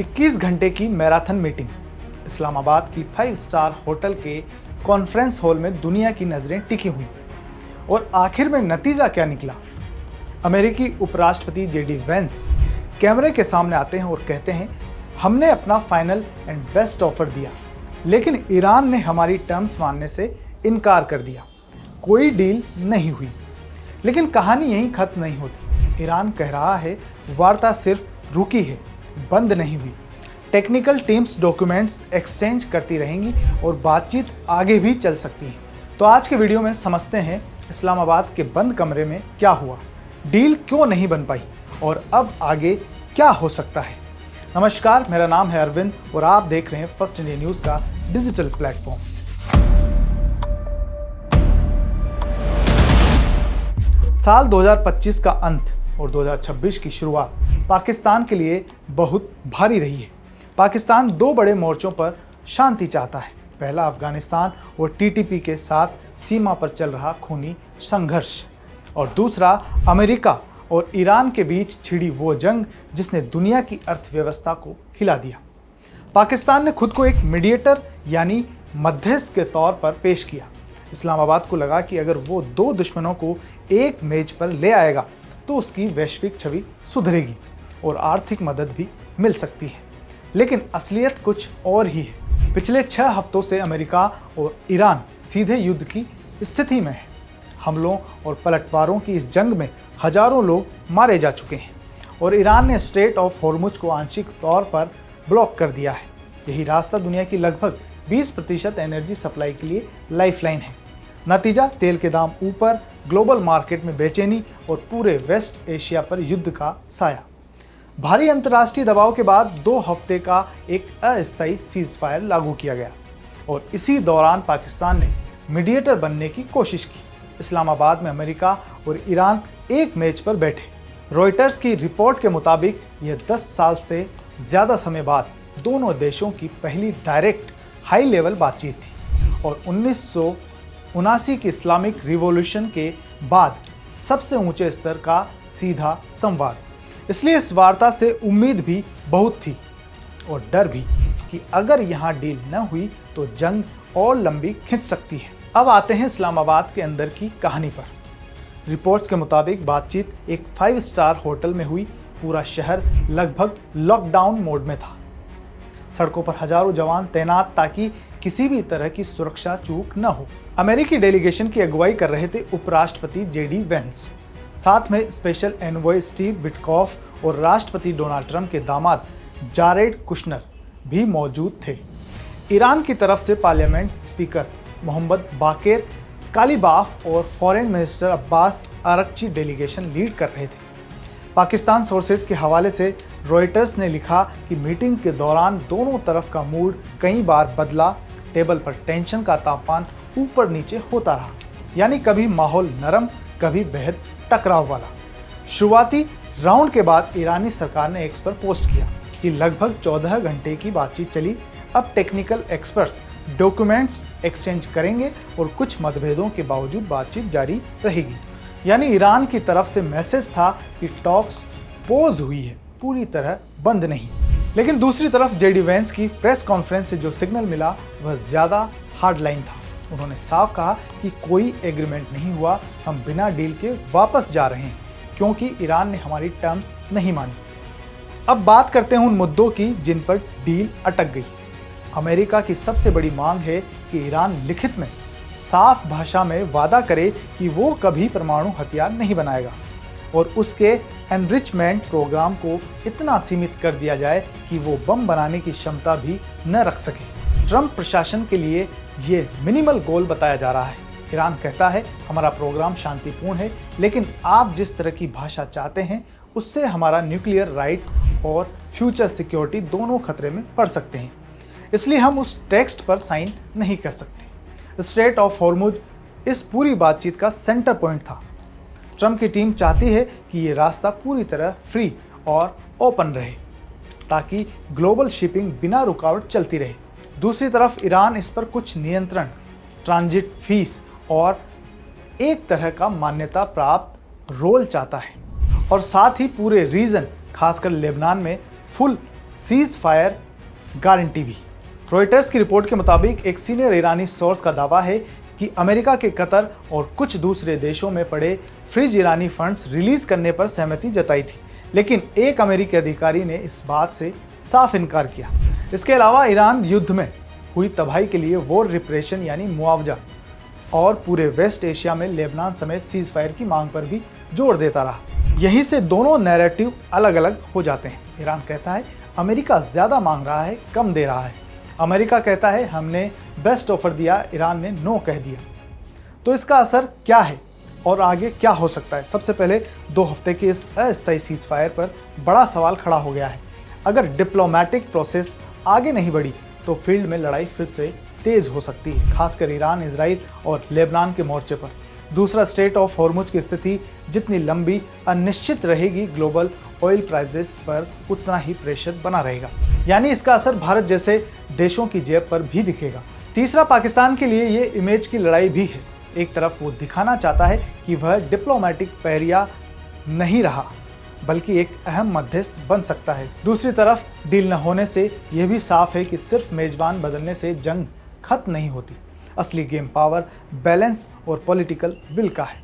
21 घंटे की marathon meeting Islamabad की 5 स्टार होटल के कॉन्फ्रेंस हॉल में दुनिया की नज़रें टिकी हुई। और आखिर में नतीजा क्या निकला? अमेरिकी उपराष्ट्रपति जेडी वेंस कैमरे के सामने आते हैं और कहते हैं, हमने अपना फाइनल एंड बेस्ट ऑफर दिया, लेकिन ईरान ने हमारी टर्म्स मानने से इनकार कर दिया। कोई डील नहीं हुई। लेकिन कहानी यहीं खत्म नहीं होती। ईरान कह रहा है वार्ता सिर्फ रुकी है, बंद नहीं हुई। टेक्निकल टीम्स डॉक्यूमेंट्स एक्सचेंज करती रहेंगी और बातचीत आगे भी चल सकती है। तो आज के वीडियो में समझते हैं इस्लामाबाद के बंद कमरे में क्या हुआ, डील क्यों नहीं बन पाई और अब आगे क्या हो सकता है। नमस्कार, मेरा नाम है अरविंद और आप देख रहे हैं फर्स्ट इंडिया न्यूज़ का डिजिटल प्लेटफॉर्म। साल 2025 का अंत और 2026 की शुरुआत पाकिस्तान के लिए बहुत भारी रही है। पाकिस्तान दो बड़े मोर्चों पर शांति चाहता है। पहला, अफगानिस्तान और टीटीपी के साथ सीमा पर चल रहा खूनी संघर्ष, और दूसरा, अमेरिका और ईरान के बीच छिड़ी वो जंग जिसने दुनिया की अर्थव्यवस्था को हिला दिया। पाकिस्तान ने खुद को एक मीडिएटर यानी मध्यस्थ के तौर पर पेश किया। इस्लामाबाद को लगा कि अगर वो दो दुश्मनों को एक मेज पर ले आएगा तो उसकी वैश्विक छवि सुधरेगी और आर्थिक मदद भी मिल सकती है। लेकिन असलियत कुछ और ही है। पिछले 6 हफ्तों से अमेरिका और ईरान सीधे युद्ध की स्थिति में है। हमलों और पलटवारों की इस जंग में हजारों लोग मारे जा चुके हैं और ईरान ने स्ट्रेट ऑफ हॉर्मुज को आंशिक तौर पर ब्लॉक कर दिया है। यही रास्ता दुनिया की लगभग 20% एनर्जी सप्लाई के लिए लाइफलाइन है। नतीजा, तेल के दाम ऊपर, ग्लोबल मार्केट में बेचैनी और पूरे वेस्ट एशिया पर युद्ध का साया। भारी अंतर्राष्ट्रीय दबाव के बाद 2 हफ्ते का एक अस्थायी सीज फायर लागू किया गया और इसी दौरान पाकिस्तान ने मीडिएटर बनने की कोशिश की। इस्लामाबाद में अमेरिका और ईरान एक मेज पर बैठे। रॉयटर्स की रिपोर्ट के मुताबिक यह 10 साल से ज़्यादा समय बाद दोनों देशों की पहली डायरेक्ट हाई लेवल बातचीत थी और 1979 की इस्लामिक रिवॉल्यूशन के बाद सबसे ऊंचे स्तर का सीधा संवाद। इसलिए इस वार्ता से उम्मीद भी बहुत थी और डर भी कि अगर यहाँ डील न हुई तो जंग और लंबी खिंच सकती है। अब आते हैं इस्लामाबाद के अंदर की कहानी पर। रिपोर्ट्स के मुताबिक बातचीत एक 5 स्टार होटल में हुई। पूरा शहर लगभग लॉकडाउन मोड में था। सड़कों पर हजारों जवान तैनात ताकि किसी भी तरह की सुरक्षा चूक न हो। अमेरिकी डेलीगेशन की अगुवाई कर रहे थे उपराष्ट्रपति जेडी वेंस, साथ में स्पेशल एनवॉय स्टीव विटकॉफ और राष्ट्रपति डोनाल्ड ट्रंप के दामाद जारेड कुशनर भी मौजूद थे। ईरान की तरफ से parliament speaker Mohammad Baqer Qalibaf और foreign minister Abbas Araghchi delegation lead कर रहे थे। पाकिस्तान सोर्सेज के हवाले से रॉयटर्स ने लिखा कि मीटिंग के दौरान दोनों तरफ का मूड कई बार बदला। टेबल पर टेंशन का तापमान ऊपर नीचे होता रहा, यानी कभी माहौल नरम, कभी बेहद टकराव वाला। शुरुआती राउंड के बाद ईरानी सरकार ने एक्स पर पोस्ट किया कि लगभग 14 घंटे की बातचीत चली। अब टेक्निकल एक्सपर्ट्स डॉक्यूमेंट्स एक्सचेंज करेंगे और कुछ मतभेदों के बावजूद बातचीत जारी रहेगी। यानी ईरान की तरफ से मैसेज था कि टॉक्स पोज हुई है, पूरी तरह बंद नहीं। लेकिन दूसरी तरफ जेडी वेंस की प्रेस कॉन्फ्रेंस से जो सिग्नल मिला वह ज़्यादा हार्ड लाइन था। उन्होंने साफ कहा कि कोई एग्रीमेंट नहीं हुआ, हम बिना डील के वापस जा रहे हैं क्योंकि ईरान ने हमारी टर्म्स नहीं मानी। अब बात करते हैं उन मुद्दों की जिन पर डील अटक गई। अमेरिका की सबसे बड़ी मांग है कि ईरान लिखित में साफ भाषा में वादा करे कि वो कभी परमाणु हथियार नहीं बनाएगा और उसके एनरिचमेंट प्रोग्राम को इतना सीमित कर दिया जाए कि वो बम बनाने की क्षमता भी न रख सके। ट्रंप प्रशासन के लिए ये मिनिमल गोल बताया जा रहा है। ईरान कहता है हमारा प्रोग्राम शांतिपूर्ण है, लेकिन आप जिस तरह की भाषा चाहते हैं उससे हमारा न्यूक्लियर राइट और फ्यूचर सिक्योरिटी दोनों खतरे में पड़ सकते हैं, इसलिए हम उस टेक्स्ट पर साइन नहीं कर सकते। स्ट्रेट ऑफ हॉर्मुज इस पूरी बातचीत का सेंटर पॉइंट था। ट्रंप की टीम चाहती है कि ये रास्ता पूरी तरह फ्री और ओपन रहे ताकि ग्लोबल शिपिंग बिना रुकावट चलती रहे। दूसरी तरफ ईरान इस पर कुछ नियंत्रण, ट्रांजिट फीस और एक तरह का मान्यता प्राप्त रोल चाहता है और साथ ही पूरे रीजन खासकर लेबनान में फुल सीज फायर गारंटी भी। रॉयटर्स की रिपोर्ट के मुताबिक एक सीनियर ईरानी सोर्स का दावा है कि अमेरिका के कतर और कुछ दूसरे देशों में पड़े फ्रीज ईरानी फंड्स रिलीज करने पर सहमति जताई थी, लेकिन एक अमेरिकी अधिकारी ने इस बात से साफ इनकार किया। इसके अलावा ईरान युद्ध में हुई तबाही के लिए वॉर रिपरेशन यानी मुआवजा और पूरे वेस्ट एशिया में लेबनान समेत सीज फायर की मांग पर भी जोर देता रहा। यहीं से दोनों नैरेटिव अलग अलग हो जाते हैं। ईरान कहता है अमेरिका ज्यादा मांग रहा है, कम दे रहा है। अमेरिका कहता है हमने बेस्ट ऑफर दिया, ईरान ने नो कह दिया। तो इसका असर क्या है और आगे क्या हो सकता है? सबसे पहले 2 हफ्ते के इस अस्थायी सीज फायर पर बड़ा सवाल खड़ा हो गया है। अगर डिप्लोमेटिक प्रोसेस आगे नहीं बढ़ी तो फील्ड में लड़ाई फिर से तेज हो सकती है, खासकर ईरान, इजराइल और लेबनान के मोर्चे पर। दूसरा, स्ट्रेट ऑफ हॉर्मुज की स्थिति जितनी लंबी अनिश्चित रहेगी, ग्लोबल ऑयल प्राइसेस पर उतना ही प्रेशर बना रहेगा, यानी इसका असर भारत जैसे देशों की जेब पर भी दिखेगा। तीसरा, पाकिस्तान के लिए ये इमेज की लड़ाई भी है। एक तरफ वो दिखाना चाहता है कि वह डिप्लोमेटिक पैरिया नहीं रहा, बल्कि एक अहम मध्यस्थ बन सकता है। दूसरी तरफ डील न होने से यह भी साफ है कि सिर्फ मेजबान बदलने से जंग खत्म नहीं होती। असली गेम पावर, बैलेंस और पॉलिटिकल विल का है।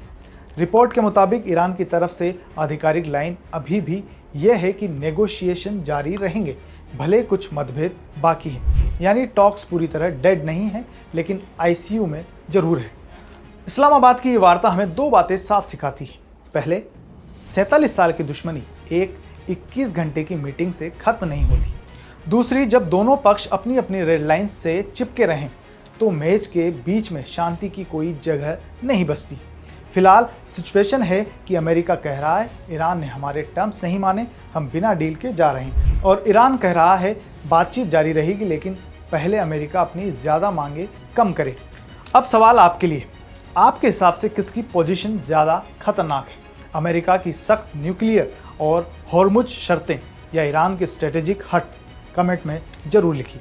रिपोर्ट के मुताबिक ईरान की तरफ से आधिकारिक लाइन अभी भी यह है कि नेगोशिएशन जारी रहेंगे, भले कुछ मतभेद बाकी हैं। यानी टॉक्स पूरी तरह डेड नहीं है, लेकिन आईसीयू में जरूर है। इस्लामाबाद की ये वार्ता हमें 2 बातें साफ सिखाती है। पहले, 47 साल की दुश्मनी एक 21 घंटे की मीटिंग से खत्म नहीं होती। दूसरी, जब दोनों पक्ष अपनी अपनी रेड लाइंस से चिपके रहें तो मेज के बीच में शांति की कोई जगह नहीं बचती। फिलहाल सिचुएशन है कि अमेरिका कह रहा है ईरान ने हमारे टर्म्स नहीं माने, हम बिना डील के जा रहे हैं, और ईरान कह रहा है बातचीत जारी रहेगी, लेकिन पहले अमेरिका अपनी ज़्यादा मांगे कम करे। अब सवाल आपके लिए, आपके हिसाब से किसकी पोजीशन ज़्यादा खतरनाक है? अमेरिका की सख्त न्यूक्लियर और हॉर्मुज शर्तें या ईरान की स्ट्रेटेजिक हट? कमेंट में जरूर लिखिए।